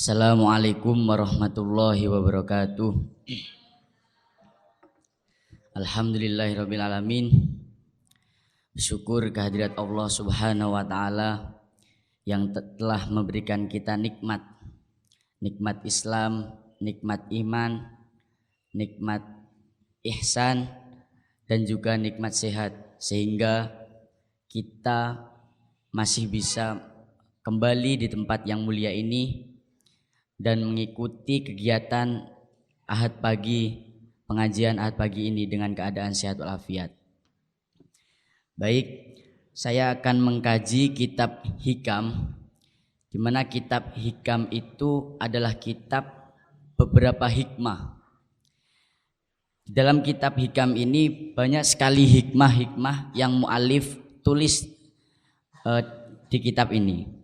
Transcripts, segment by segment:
Assalamualaikum warahmatullahi wabarakatuh. Alhamdulillahirabbil alamin. Bersyukur kehadirat Allah Subhanahu wa taala yang telah memberikan kita nikmat Islam, nikmat iman, nikmat ihsan dan juga nikmat sehat, sehingga kita masih bisa kembali di tempat yang mulia ini dan mengikuti kegiatan Ahad pagi, pengajian Ahad pagi ini dengan keadaan sehat walafiat. Baik, saya akan mengkaji kitab Hikam, di mana kitab Hikam itu adalah kitab beberapa hikmah. Dalam kitab Hikam ini banyak sekali hikmah-hikmah yang mu'alif tulis di kitab ini.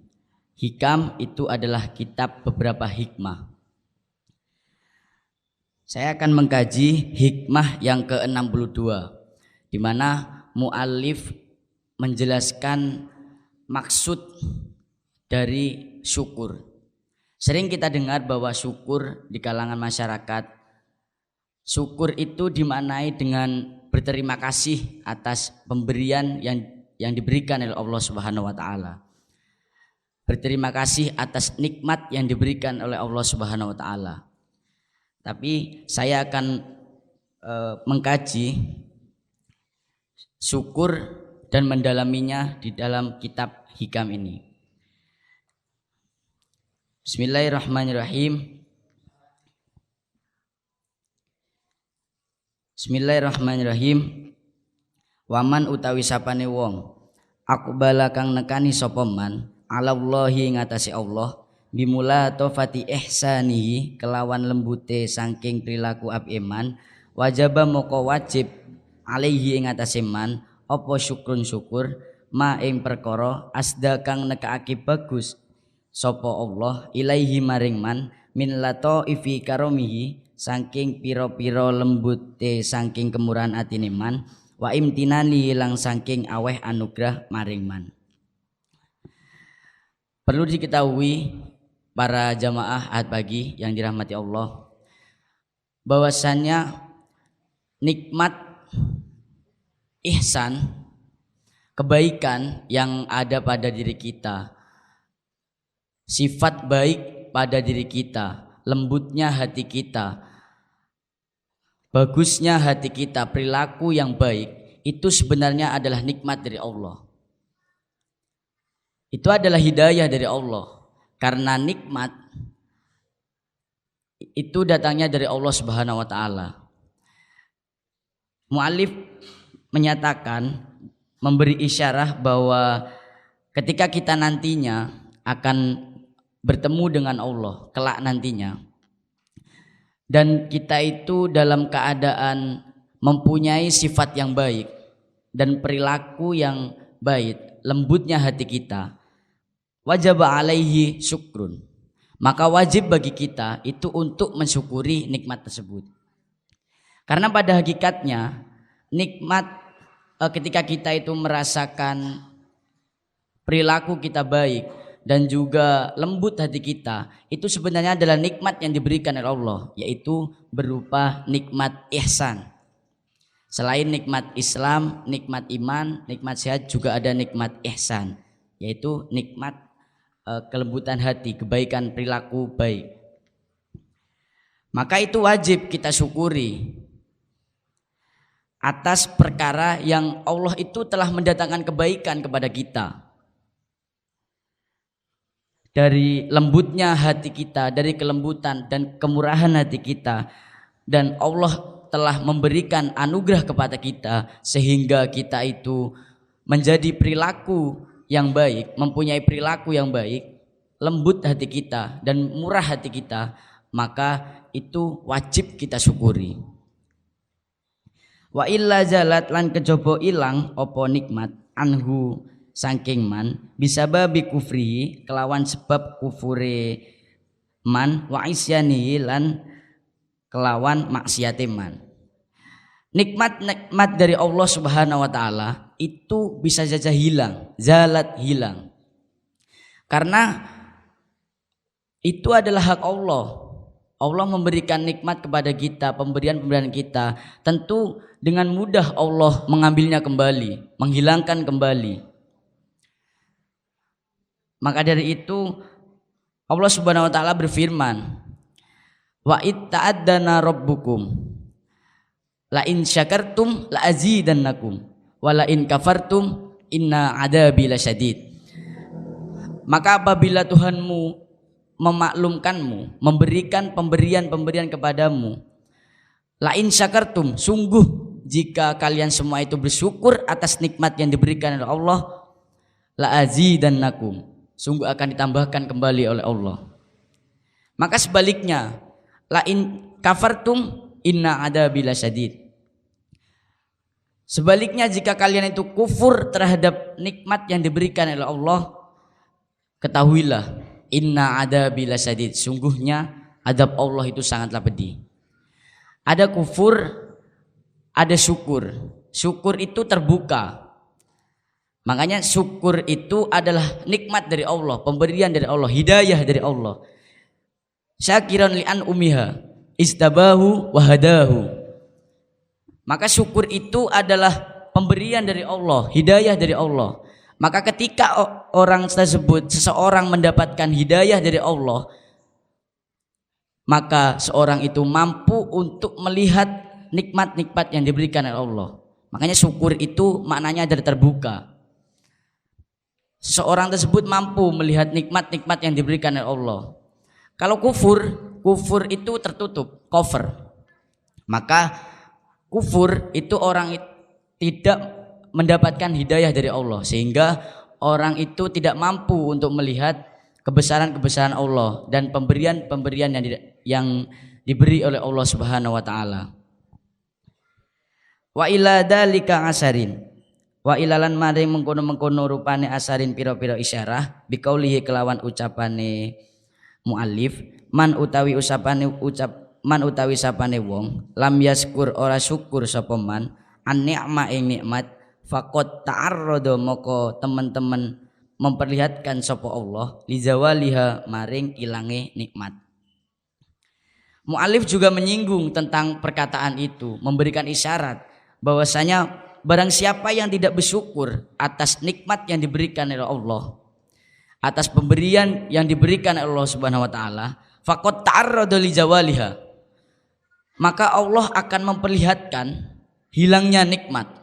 Hikam itu adalah kitab beberapa hikmah. Saya akan mengkaji hikmah yang ke-62, di mana mu'alif menjelaskan maksud dari syukur. Sering kita dengar bahwa syukur di kalangan masyarakat, syukur itu dimaknai dengan berterima kasih atas pemberian yang diberikan oleh Allah Subhanahu wa taala. Berterima kasih atas nikmat yang diberikan oleh Allah Subhanahu wa taala. Tapi saya akan mengkaji syukur dan mendalaminya di dalam kitab Hikam ini. Bismillahirrahmanirrahim. Bismillahirrahmanirrahim. Waman utawi sapane wong aqbala kang nekani sapa man alallahi ngatasi Allah bimula tofati ihsanihi kelawan lembute saking perilaku apiman wajaba moko wajib alaihi ngatasi man apa syukrun syukur ma ing perkara asda kang nekaake bagus sapa Allah ilaihi maring man min lataifi karomihi saking pira-pira lembute saking kemurahan atine man wa imtinani lang saking aweh anugrah maring man. Perlu diketahui para jamaah Ahad pagi yang dirahmati Allah, bahwasannya nikmat ihsan, kebaikan yang ada pada diri kita, sifat baik pada diri kita, lembutnya hati kita, bagusnya hati kita, perilaku yang baik, itu sebenarnya adalah nikmat dari Allah. Itu adalah hidayah dari Allah. Karena nikmat itu datangnya dari Allah Subhanahu wa taala. Mu'alif menyatakan, memberi isyarah bahwa ketika kita nantinya akan bertemu dengan Allah kelak nantinya, dan kita itu dalam keadaan mempunyai sifat yang baik dan perilaku yang baik, lembutnya hati kita, wajib alaihi syukrun, maka wajib bagi kita itu untuk mensyukuri nikmat tersebut. Karena pada hakikatnya nikmat ketika kita itu merasakan perilaku kita baik dan juga lembut hati kita, itu sebenarnya adalah nikmat yang diberikan oleh Allah, yaitu berupa nikmat ihsan. Selain nikmat Islam, nikmat iman, nikmat sehat, juga ada nikmat ihsan, yaitu nikmat kelembutan hati, kebaikan perilaku baik. Maka itu wajib kita syukuri atas perkara yang Allah itu telah mendatangkan kebaikan kepada kita. Dari lembutnya hati kita, dari kelembutan dan kemurahan hati kita, dan Allah telah memberikan anugerah kepada kita sehingga kita itu menjadi perilaku yang baik, mempunyai perilaku yang baik, lembut hati kita dan murah hati kita, maka itu wajib kita syukuri. Wa illa zalat lan kejaba ilang apa nikmat anhu saking man bisababi kufrihi kelawan sebab kufure man wa isyanihi lan kelawan maksiate man. Nikmat dari Allah Subhanahu wa taala itu bisa saja hilang, zalat hilang. Karena itu adalah hak Allah. Allah memberikan nikmat kepada kita, pemberian-pemberian kita. Tentu dengan mudah Allah mengambilnya kembali, menghilangkan kembali. Maka dari itu Allah Subhanahu wa taala berfirman, wa itta'addana rabbukum la in syakartum la azidannakum wa la in kafartum inna adabi lasyadid. Maka apabila Tuhanmu memaklumkanmu, memberikan pemberian-pemberian kepadamu, la in syakartum, sungguh jika kalian semua itu bersyukur atas nikmat yang diberikan oleh Allah, la azidannakum, sungguh akan ditambahkan kembali oleh Allah. Maka sebaliknya, la in kafartum inna adabi lasyadid. Sebaliknya jika kalian itu kufur terhadap nikmat yang diberikan oleh Allah, ketahuilah inna adabi lasyadid, sungguhnya adab Allah itu sangatlah pedih. Ada kufur, ada syukur. Syukur itu terbuka. Makanya syukur itu adalah nikmat dari Allah, pemberian dari Allah, hidayah dari Allah. Syakiran li'an umiha istabahu wahadahu. Maka syukur itu adalah pemberian dari Allah, hidayah dari Allah. Maka ketika orang tersebut, seseorang mendapatkan hidayah dari Allah, maka seorang itu mampu untuk melihat nikmat-nikmat yang diberikan oleh Allah. Makanya syukur itu maknanya adalah terbuka. Seseorang tersebut mampu melihat nikmat-nikmat yang diberikan oleh Allah. Kalau kufur itu tertutup, cover. Maka kufur itu orang tidak mendapatkan hidayah dari Allah, sehingga orang itu tidak mampu untuk melihat kebesaran-kebesaran Allah dan pemberian-pemberian yang diberi oleh Allah Subhanahu wa taala. Wa ila dalika asarin, wa ilalan maring mengkono-mengkono rupane asarin pira-pira isyarah biqaulihi kelawan ucapane muallif, man utawi sapane wong lam yaskur ora syukur sapa man an ni'ma ing nikmat faqad ta'arrada, moko teman-teman memperlihatkan sapa Allah lizawaliha maring ilange nikmat. Mu'alif juga menyinggung tentang perkataan itu, memberikan isyarat bahwasanya barang siapa yang tidak bersyukur atas nikmat yang diberikan oleh Allah, atas pemberian yang diberikan oleh Allah Subhanahu wa taala, faqad ta'arrada lizawaliha, maka Allah akan memperlihatkan hilangnya nikmat.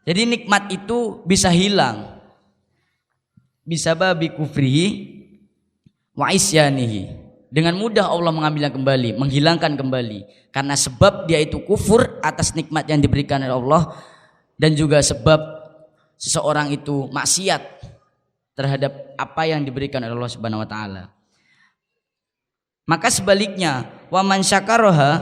Jadi nikmat itu bisa hilang bisa babi kufrihi wa isyanihi. Dengan mudah Allah mengambilnya kembali, menghilangkan kembali, karena sebab dia itu kufur atas nikmat yang diberikan oleh Allah, dan juga sebab seseorang itu maksiat terhadap apa yang diberikan oleh Allah Subhanahu wa taala. Maka sebaliknya, waman syakaroha,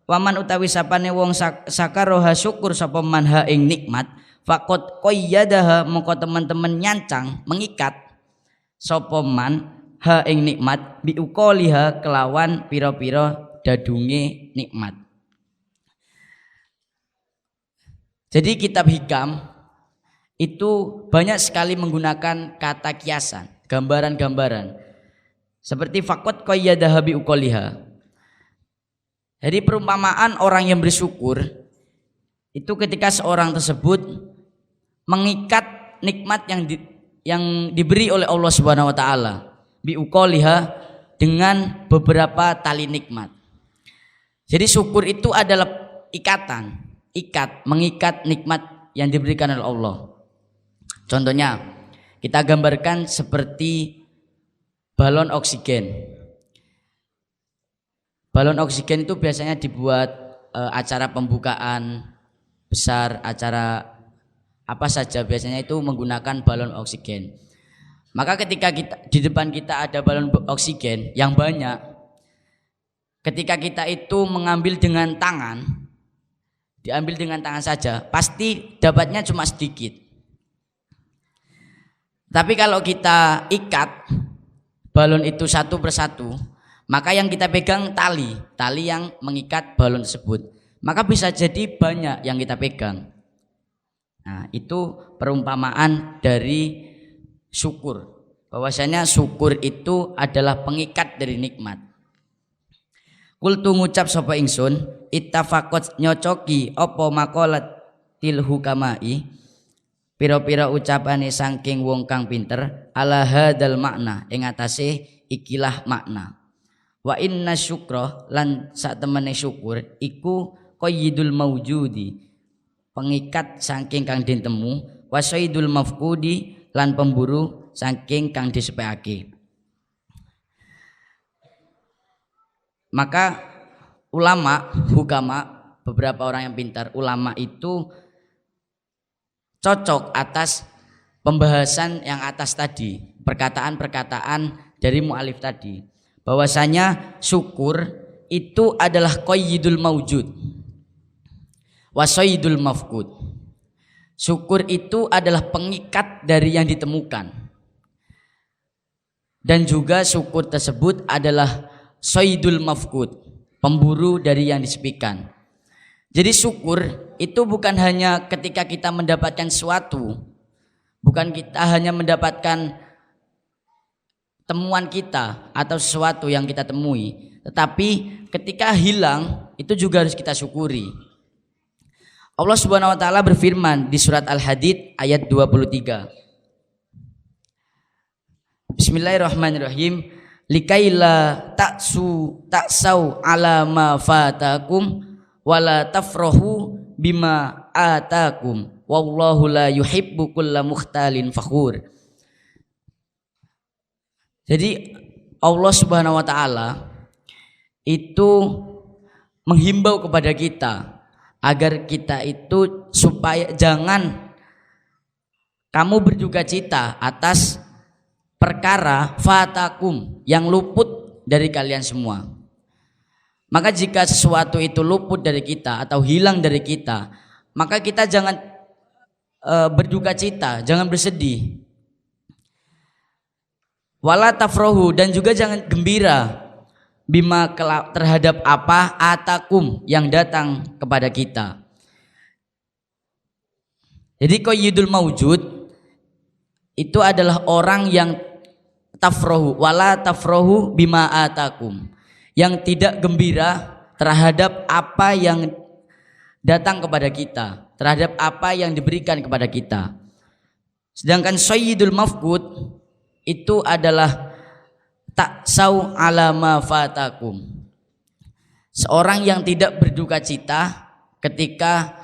waman utawi sapane wong sakaroha syukur sapa man ha ing nikmat, faqad qayyadaha, moko teman-teman nyancang, mengikat sapa man ha ing nikmat biuqaliha kelawan pira-pira dadunge nikmat. Jadi kitab hikam itu banyak sekali menggunakan kata kiasan, gambaran-gambaran. Seperti faqad qayyadaha biuqaliha. Jadi perumpamaan orang yang bersyukur itu ketika seorang tersebut mengikat nikmat yang diberi oleh Allah Subhanahu wa taala biuqaliha dengan beberapa tali nikmat. Jadi syukur itu adalah ikatan, mengikat nikmat yang diberikan oleh Allah. Contohnya kita gambarkan seperti balon oksigen. Balon oksigen itu biasanya dibuat acara pembukaan besar, acara apa saja biasanya itu menggunakan balon oksigen. Maka ketika di depan kita ada balon oksigen yang banyak, ketika kita itu mengambil dengan tangan, diambil dengan tangan saja, pasti dapatnya cuma sedikit. Tapi kalau kita ikat balon itu satu persatu, maka yang kita pegang tali yang mengikat balon tersebut, maka bisa jadi banyak yang kita pegang. Nah, itu perumpamaan dari syukur. bahwasanya syukur itu adalah pengikat dari nikmat. Kultu ngucap sapa ingsun, ittafaqat nyocoki apa maqalat til hukamai, pira-pira ucapane saking wong kang pinter, ala hadal makna ing atase ikilah makna. Wa inna syukra lan sak temene syukur iku qayyidul maujudi, pengikat saking kang den temu, wa sayyidul mafqudi lan pemburu saking kang disepekake. Maka ulama, hukama, beberapa orang yang pintar, ulama itu cocok atas pembahasan yang atas tadi, perkataan-perkataan dari mu'alif tadi, bahwasanya syukur itu adalah qayyidul maujud wa sayyidul mafqud. Syukur itu adalah pengikat dari yang ditemukan, dan juga syukur tersebut adalah sayyidul mafqud, pemburu dari yang disepikan. Jadi syukur itu bukan hanya ketika kita mendapatkan sesuatu, bukan kita hanya mendapatkan temuan kita atau sesuatu yang kita temui, tetapi ketika hilang itu juga harus kita syukuri. Allah Subhanahu wa taala berfirman di surat Al-Hadid ayat 23. Bismillahirrahmanirrahim. Likaila taksau ala ma fatakum wala tafrahu bima atakum wallahu la yuhibbu kulla mukhtalin fakhur. Jadi Allah Subhanahu wa taala itu menghimbau kepada kita agar kita itu supaya jangan kamu berduka cita atas perkara fatakum yang luput dari kalian semua. Maka jika sesuatu itu luput dari kita atau hilang dari kita, maka kita jangan berduka cita, jangan bersedih. Wala tafrohu, dan juga jangan gembira bima terhadap apa atakum yang datang kepada kita. Jadi qayyidul maujud itu adalah orang yang tafrohu, wala tafrohu bima atakum, yang tidak gembira terhadap apa yang datang kepada kita, terhadap apa yang diberikan kepada kita. Sedangkan sayyidul mafqud itu adalah taksau ala ma fatakum, seorang yang tidak berduka cita ketika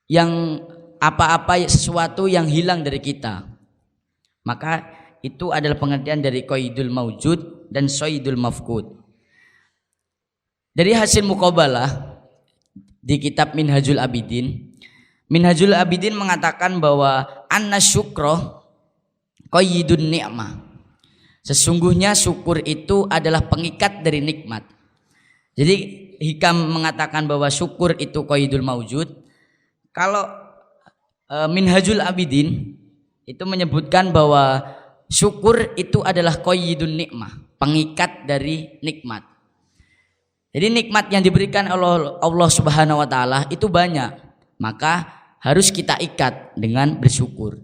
yang apa-apa sesuatu yang hilang dari kita. Maka itu adalah pengertian dari qayyidul maujud dan sayyidul mafqud. Dari hasil muqabalah di kitab Minhajul Abidin, Minhajul Abidin mengatakan bahwa anna syukra qayyidun ni'mah. Sesungguhnya syukur itu adalah pengikat dari nikmat. Jadi Hikam mengatakan bahwa syukur itu qayyidul maujud. Kalau Minhajul Abidin itu menyebutkan bahwa syukur itu adalah qayyidun nikmah, pengikat dari nikmat. Jadi nikmat yang diberikan Allah Subhanahu wa taala itu banyak, maka harus kita ikat dengan bersyukur.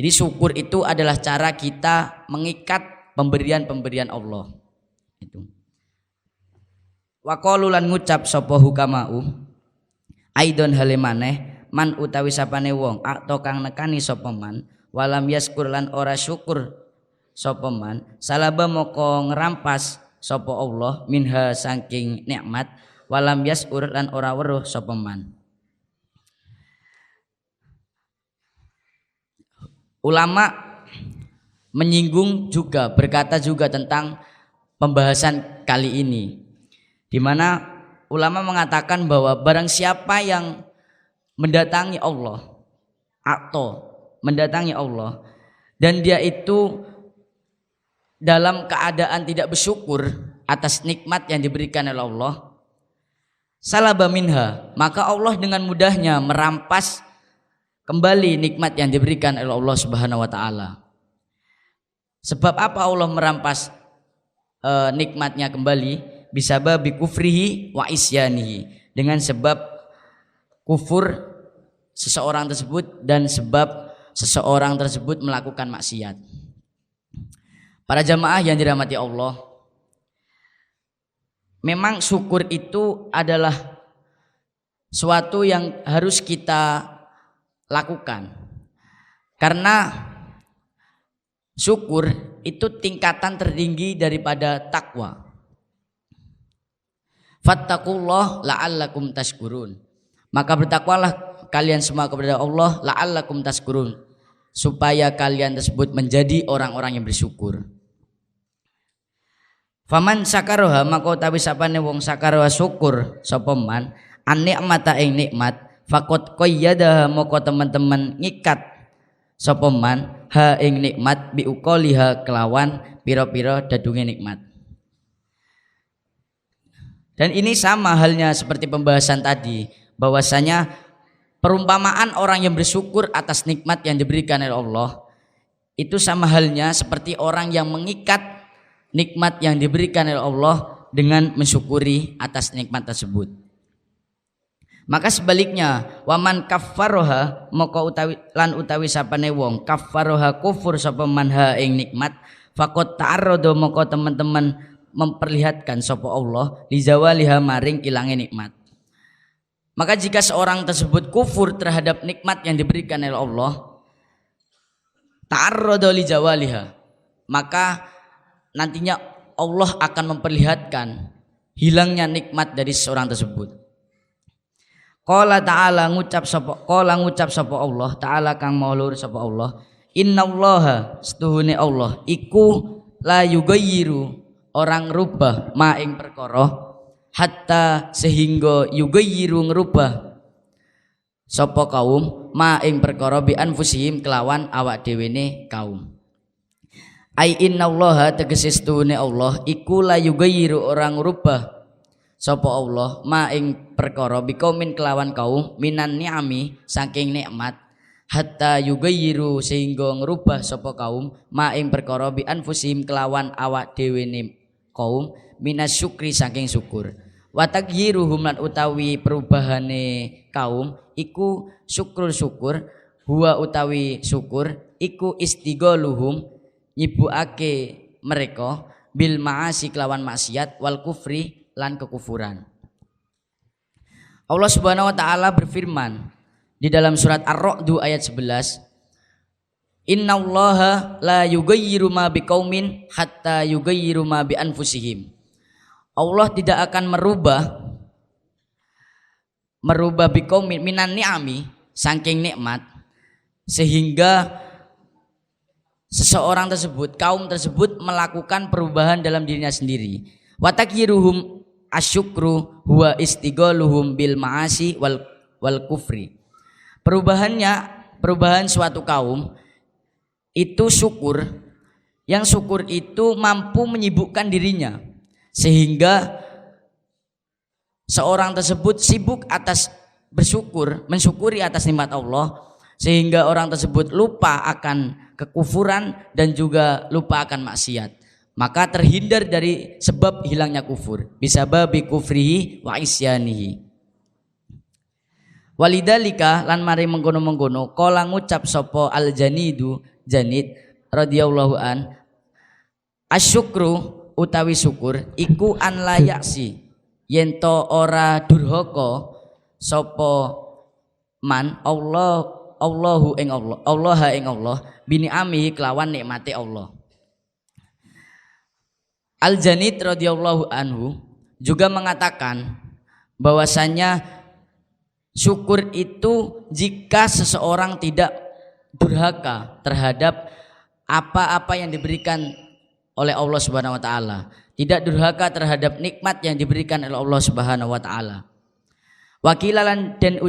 Jadi syukur itu adalah cara kita mengikat pemberian-pemberian Allah. Itu. Wa qalu lan ngucap sapa hukamau aidon halemaneh man utawi sapane wong atau kang nekani sapa man walam yaskur lan ora syukur sapa man salaba moko ngerampas sapa Allah minha saking nikmat walam yasur lan ora weruh sapa man. Ulama menyinggung juga, berkata juga tentang pembahasan kali ini, di mana ulama mengatakan bahwa barang siapa yang mendatangi Allah atau mendatangi Allah dan dia itu dalam keadaan tidak bersyukur atas nikmat yang diberikan oleh Allah, salaba minha, maka Allah dengan mudahnya merampas kembali nikmat yang diberikan oleh Allah Subhanahu wa taala. Sebab apa Allah merampas nikmatnya kembali? Bisababi kufrihi wa isyanihi, dengan sebab kufur seseorang tersebut dan sebab seseorang tersebut melakukan maksiat. Para jamaah yang dirahmati Allah, memang syukur itu adalah suatu yang harus kita lakukan, karena syukur itu tingkatan tertinggi daripada takwa. Fattaqullah la'allakum tashkurun. Maka bertakwalah kalian semua kepada Allah, la'allakum tashkurun, supaya kalian tersebut menjadi orang-orang yang bersyukur. Faman sakaroha, maka utawi sapane wong sakaroha syukur sapa man an nikmata ing nikmat, faqad qayyadaha, maka teman-teman ngikat sapa man ha ing nikmat bi uqaliha kelawan pira-pira dadunge nikmat. Dan ini sama halnya seperti pembahasan tadi, bahwasanya perumpamaan orang yang bersyukur atas nikmat yang diberikan oleh Allah itu sama halnya seperti orang yang mengikat nikmat yang diberikan oleh Allah dengan mensyukuri atas nikmat tersebut. Maka sebaliknya, waman kaffaroha, maka utawi sapane wong kaffaroha kufur sapa man ha ing nikmat, faqad ta'arrada, maka teman-teman memperlihatkan sapa Allah li zawaliha maring ilange nikmat. Maka jika seorang tersebut kufur terhadap nikmat yang diberikan oleh Allah, ta'arrada li zawaliha, maka nantinya Allah akan memperlihatkan hilangnya nikmat dari seorang tersebut. Qala ta'ala, ngucap sapa Allah ta'ala kang maulur sapa Allah, innallaha setuhune Allah iku la yugayyiru, orang rubah ma ing perkara, hatta sehingga yugayyiru ngerubah sapa kaum ma ing perkara bi anfusihim kelawan awak dhewene kaum. Ai innallaha tegese stune Allah iku la yugayyiru, orang rubah sapa Allah ma ing perkara bi kaumin kelawan kaum minan ni'ami saking nikmat, hatta yugayyiru sehingga ngerubah sapa kaum ma ing perkara bi anfusihim kelawan awak dhewene kaum minas syukri saking syukur. Wa taghyiruhum lan utawi perubahane kaum iku syukur huwa utawi syukur iku istighaluhum, nyibukake mereka bil ma'asi kelawan maksiat, wal kufri lan kekufuran. Allah Subhanahu wa taala berfirman di dalam surat Ar-Ra'd ayat 11, innallaha la yugayyiru ma biqaumin hatta yugayyiru ma bi anfusihim. Allah tidak akan merubah biqaumin minan ni'ami saking nikmat, sehingga seseorang tersebut, kaum tersebut melakukan perubahan dalam dirinya sendiri. Wa takyiruhum asyukru huwa istighaluhum bil ma'asi wal kufri. Perubahan suatu kaum itu syukur, yang syukur itu mampu menyibukkan dirinya sehingga seorang tersebut sibuk atas mensyukuri atas nikmat Allah, sehingga orang tersebut lupa akan kekufuran dan juga lupa akan maksiat, maka terhindar dari sebab hilangnya kufur bisababi kufrihi wa isyanihi. Walidalika lan mari mengkono-mengkono kala ngucap sapa al-janidu Janid radhiyallahu an, asyukru utawi syukur iku an layaksi, yento ora durhaka sapa man Allahu ing Allah bini ami kelawan nikmati Allah. Al-Janid radhiyallahu anhu juga mengatakan bahwasanya syukur itu jika seseorang tidak durhaka terhadap apa-apa yang diberikan oleh Allah Subhanahu wa taala, tidak durhaka terhadap nikmat yang diberikan oleh Allah Subhanahu wa taala. Wakilalan dan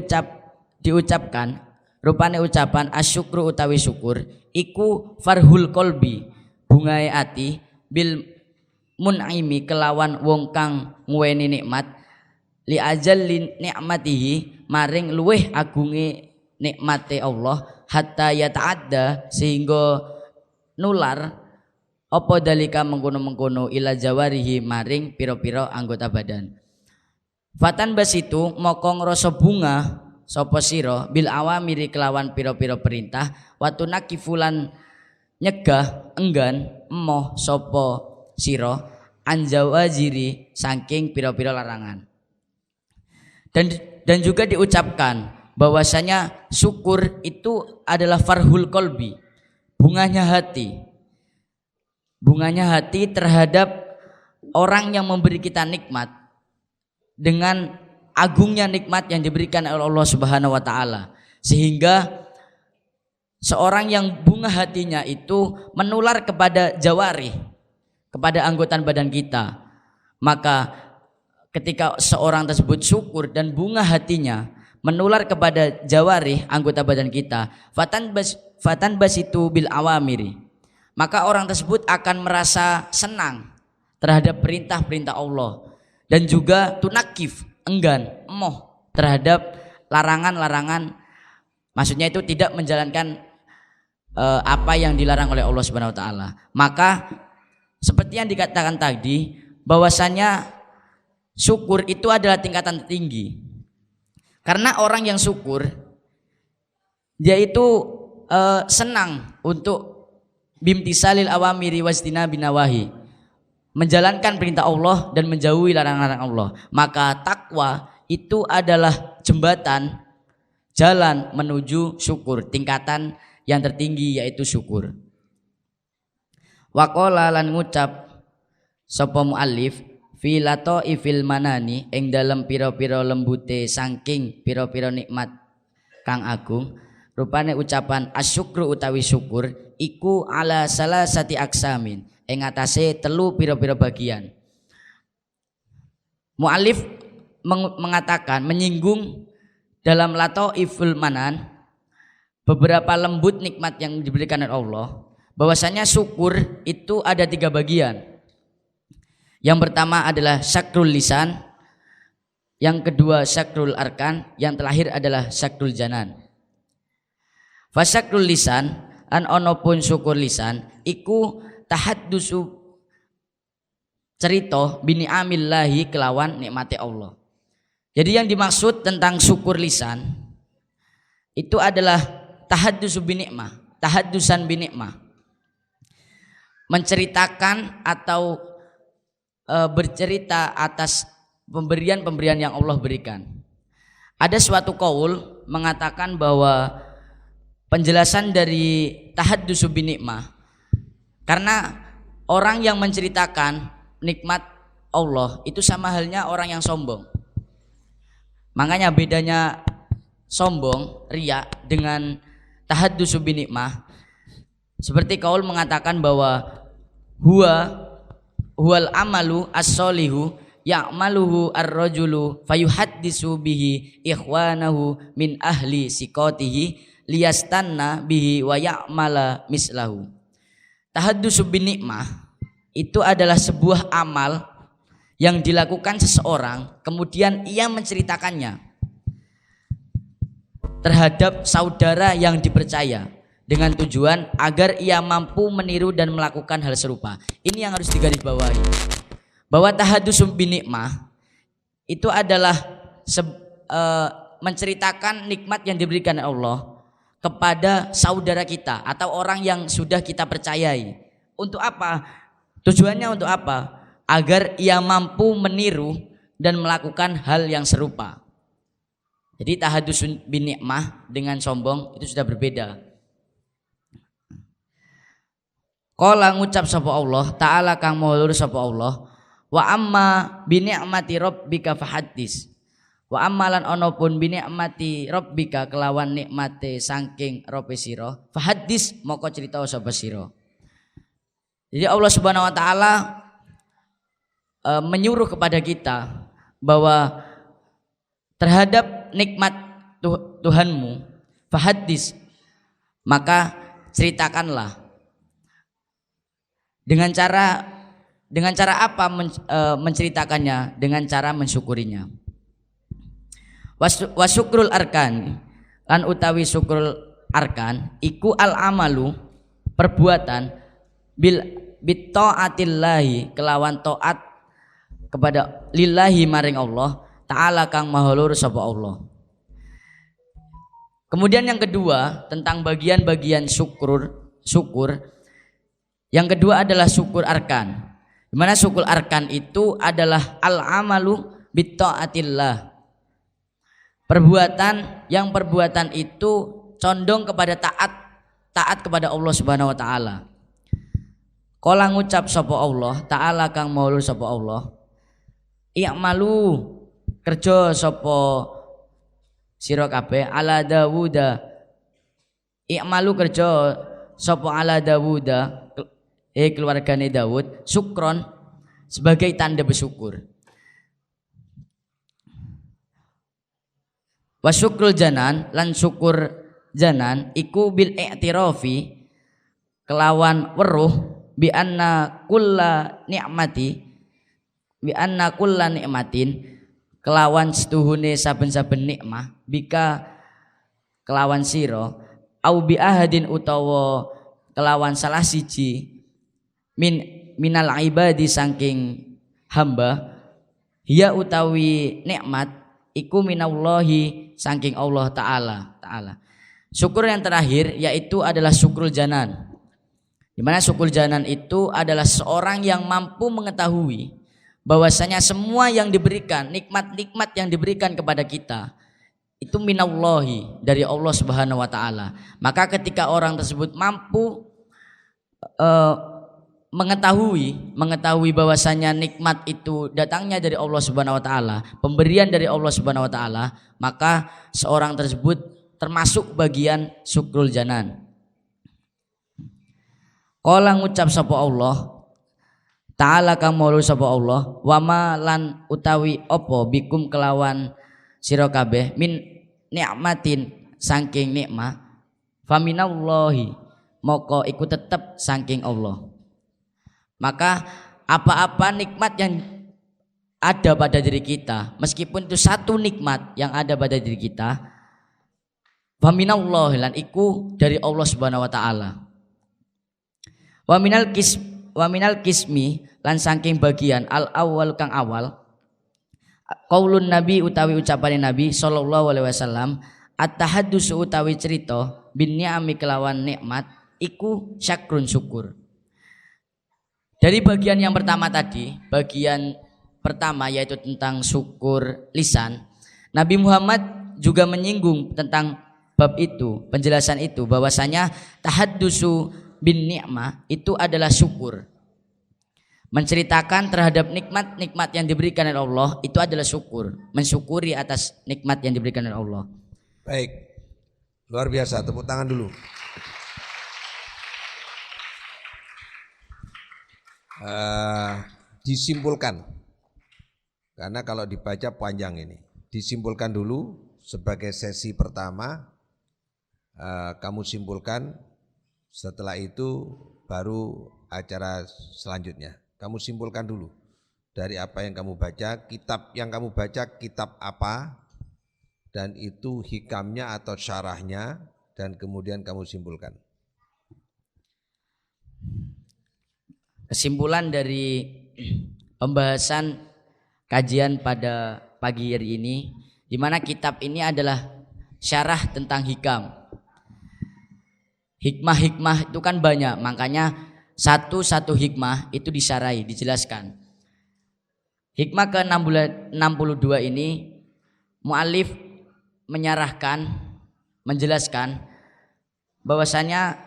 diucapkan rupane ucapan asyukru utawi syukur iku farhul kolbi, bungae ati, bil mun'imi kelawan wong kang nguweni nikmat, li ajallin nikmatihi maring luweh agunge nikmate Allah, hatta yata'adda sehingga nular apa dalika mengkono-mengkono ila jawarihi maring pira-pira anggota badan. Fatan bas itu moko ngrasa bunga sapa sira bil awamiri kelawan pira-pira perintah wa tunakifulan nyegah enggan emoh sapa sira anjawaziri saking pira-pira larangan. Dan juga diucapkan bahwasanya syukur itu adalah farhul kolbi, bunganya hati terhadap orang yang memberi kita nikmat dengan agungnya nikmat yang diberikan oleh Allah Subhanahu wa taala, sehingga seorang yang bunga hatinya itu menular kepada jawarih, kepada anggota badan kita. Maka ketika seorang tersebut syukur dan bunga hatinya menular kepada jawarih anggota badan kita, fatan bas itu bil awamiri, maka orang tersebut akan merasa senang terhadap perintah-perintah Allah, dan juga tunakif enggan emoh terhadap larangan-larangan, maksudnya itu tidak menjalankan apa yang dilarang oleh Allah Subhanahu wa taala. Maka seperti yang dikatakan tadi, bahwasanya syukur itu adalah tingkatan tertinggi. Karena orang yang syukur dia itu senang untuk bimtisalil awamiri wasdina binawahi, menjalankan perintah Allah dan menjauhi larangan-larangan Allah. Maka takwa itu adalah jembatan jalan menuju syukur, tingkatan yang tertinggi yaitu syukur. Waqala lan ngucap sapa muallif fi lataifil manani ing dalem pira-pira lembute saking pira-pira nikmat kang agung, rupane ucapan asyukru utawi syukur iku ala salasati aksamin ing atase telu pira-pira bagian. Muallif mengatakan, menyinggung dalam lataiful manan beberapa lembut nikmat yang diberikan oleh Allah, bahwasanya syukur itu ada 3 bagian. Yang pertama adalah syakrul lisan, yang kedua syakrul arkan, yang terakhir adalah syakrul janan. Fasyakrul lisan an ono pun syukur lisan iku tahaddusu cerita bini amillahi kelawan nikmati Allah. Jadi yang dimaksud tentang syukur lisan itu adalah tahaddusu binikmah, tahaddusan binikmah, menceritakan atau bercerita atas pemberian-pemberian yang Allah berikan. Ada suatu qaul mengatakan bahwa penjelasan dari tahaddusu binikmah, karena orang yang menceritakan nikmat Allah itu sama halnya orang yang sombong. Makanya bedanya sombong, riya dengan tahaddusu binikmah, seperti qaul mengatakan bahwa huwal amalu as-solihu ya'maluhu ar-rajulu fayuhaddisu bihi ikhwanahu min ahli siqatihi liyastanna bihi wa ya'mala mislahu. Tahaddusu binikmah itu adalah sebuah amal yang dilakukan seseorang, kemudian ia menceritakannya terhadap saudara yang dipercaya dengan tujuan agar ia mampu meniru dan melakukan hal serupa. Ini yang harus digarisbawahi, bahwa tahaddusu binikmah itu adalah menceritakan nikmat yang diberikan Allah kepada saudara kita atau orang yang sudah kita percayai. Untuk apa? Tujuannya untuk apa? Agar ia mampu meniru dan melakukan hal yang serupa. Jadi tahaddusun binikmah dengan sombong itu sudah berbeda. Qala ngucap sapa Allah Ta'ala kang maha luhur sapa Allah, wa amma binikmati rabbika fahaddis. Wa ammalan ono pun binikmati rabbika kelawan nikmate saking robe sira fahaddis moko cerita sapa sira. Jadi Allah Subhanahu wa taala menyuruh kepada kita bahwa terhadap nikmat Tuhanmu fahaddis, maka ceritakanlah. Dengan cara apa menceritakannya? Dengan cara mensyukurinya. Wasyukrul arkan lan utawi syukrul arkan iku al amalu perbuatan bil bittaatillahi kelawan taat kepada lillahi maring Allah Ta'ala kang maha luhur sapa Allah. Kemudian yang kedua tentang bagian-bagian syukur. Yang kedua adalah syukur arkan. Di mana syukur arkan itu adalah al-amalu bitta'atillah. Perbuatan itu condong kepada taat kepada Allah Subhanahu wa taala. Kala ngucap sapa Allah taala kang maulur sapa Allah. I'malu kerja sapa sira kabeh ala Dawuda. I'malu kerja sapa ala Dawuda keluargane Daud syukron sebagai tanda bersyukur. Wa syukrul janan lan syukur janan iku bil i'tirafi kelawan weruh bi anna kulla nikmatin kelawan setuhune saben-saben nikmah bika kelawan sira au bi ahadin utawa kelawan salah siji minal ibadi saking hamba hiya utawi nikmat iku minallahi saking Allah taala. Syukur yang terakhir yaitu adalah syukrul janan. Di mana syukur janan itu adalah seorang yang mampu mengetahui bahwasanya semua yang diberikan, nikmat-nikmat yang diberikan kepada kita itu minallahi dari Allah Subhanahu wa taala. Maka ketika orang tersebut mampu mengetahui bahwasanya nikmat itu datangnya dari Allah Subhanahu wa taala, pemberian dari Allah Subhanahu wa taala, maka seorang tersebut termasuk bagian syukrul janan. Qala ngucap sapa Allah taala kang maulur sapa Allah wa ma lan utawi apa bikum kelawan sira kabeh min nikmatin saking nikmah faminallahi moko iku tetep saking Allah. Maka apa-apa nikmat yang ada pada diri kita, meskipun itu satu nikmat yang ada pada diri kita, faminallahi lan iku dari Allah Subhanahu wa taala. Wa minal kismi lan saking bagian al awal kang awal qaulun nabi utawi ucapane nabi sallallahu alaihi wasallam at-tahaddusu utawi cerita bin ni'ami kelawan nikmat iku syakrun syukur. Dari bagian yang pertama tadi, bagian pertama yaitu tentang syukur lisan, Nabi Muhammad juga menyinggung tentang bab itu, penjelasan itu bahwasanya tahaddusu bin ni'mah itu adalah syukur. Menceritakan terhadap nikmat-nikmat yang diberikan oleh Allah itu adalah syukur, mensyukuri atas nikmat yang diberikan oleh Allah. Baik, luar biasa, tepuk tangan dulu. Disimpulkan, karena kalau dibaca panjang ini. Disimpulkan dulu sebagai sesi pertama, kamu simpulkan. Setelah itu baru acara selanjutnya. Kamu simpulkan dulu dari apa yang kamu baca, kitab yang kamu baca kitab apa, dan itu hikamnya atau syarahnya, dan kemudian kamu simpulkan. Kesimpulan dari pembahasan kajian pada pagi hari ini, di mana kitab ini adalah syarah tentang hikam. Hikmah-hikmah itu kan banyak, makanya satu hikmah itu disarai, dijelaskan. Hikmah ke-62 ini mu'alif menjelaskan bahwasanya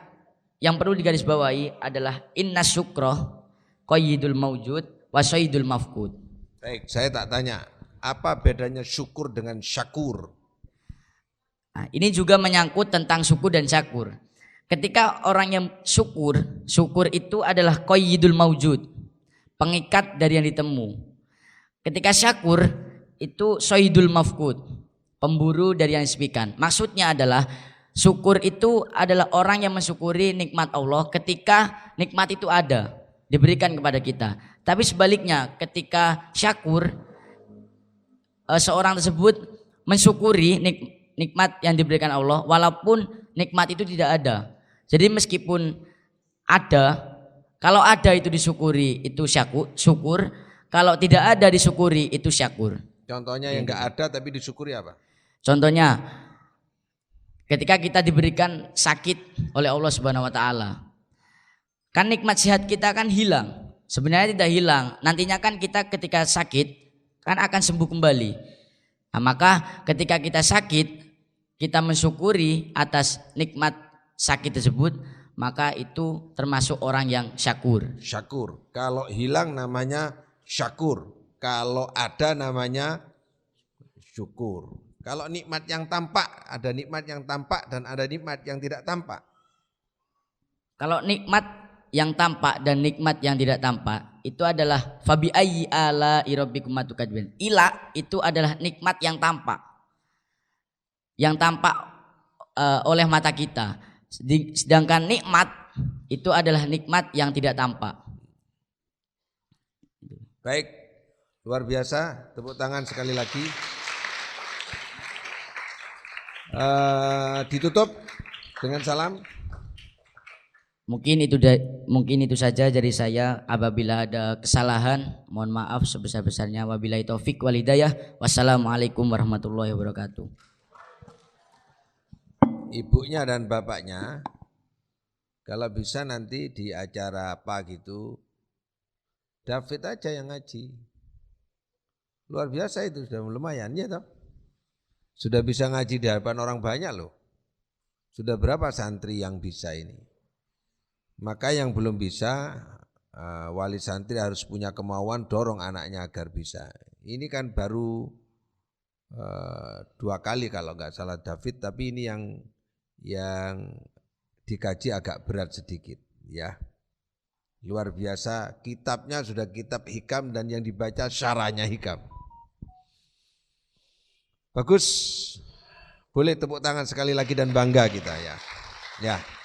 yang perlu digarisbawahi adalah inna syukra qayyidul mawjud wa sayyidul mafqud. Baik, saya tak tanya, apa bedanya syukur dengan syakur? Nah, ini juga menyangkut tentang syukur dan syakur. Ketika orang yang syukur itu adalah qayyidul mawjud, pengikat dari yang ditemu. Ketika syakur itu sayyidul mafqud, pemburu dari yang disepikan. Maksudnya adalah syukur itu adalah orang yang mensyukuri nikmat Allah ketika nikmat itu ada, diberikan kepada kita. Tapi sebaliknya ketika syakur, seorang tersebut mensyukuri nikmat yang diberikan Allah walaupun nikmat itu tidak ada. Jadi meskipun ada, kalau ada itu disyukuri itu syukur, kalau tidak ada disyukuri itu syakur. Contohnya yang enggak ada tapi disyukuri apa? Contohnya ketika kita diberikan sakit oleh Allah Subhanahu wa taala. Kan nikmat sehat kita kan hilang. Sebenarnya tidak hilang. Nantinya kan kita ketika sakit kan akan sembuh kembali. Nah, maka ketika kita sakit, kita mensyukuri atas nikmat sakit tersebut, maka itu termasuk orang yang syakur. Syakur. Kalau hilang namanya syakur. Kalau ada namanya syukur. Kalau nikmat yang tampak, ada nikmat yang tampak dan ada nikmat yang tidak tampak. Kalau nikmat yang tampak dan nikmat yang tidak tampak itu adalah fabi ayyi ala rabbikum tukadzibun. Ila itu adalah nikmat yang tampak. Yang tampak oleh mata kita. Sedangkan nikmat itu adalah nikmat yang tidak tampak. Baik, luar biasa. Tepuk tangan sekali lagi. Ditutup dengan salam. Mungkin itu saja dari saya. Apabila ada kesalahan, mohon maaf sebesar-besarnya. Wabillahi taufik wal hidayah. Wassalamualaikum warahmatullahi wabarakatuh. Ibunya dan bapaknya, kalau bisa nanti di acara apa gitu, David aja yang ngaji. Luar biasa itu, sudah lumayan ya toh. Sudah bisa ngaji di hadapan orang banyak loh. Sudah berapa santri yang bisa ini? Maka yang belum bisa, wali santri harus punya kemauan dorong anaknya agar bisa. Ini kan baru 2 kali kalau nggak salah David, tapi ini yang dikaji agak berat sedikit ya. Luar biasa, kitabnya sudah kitab hikam dan yang dibaca syarahnya hikam. Bagus, boleh tepuk tangan sekali lagi dan bangga kita ya. Ya.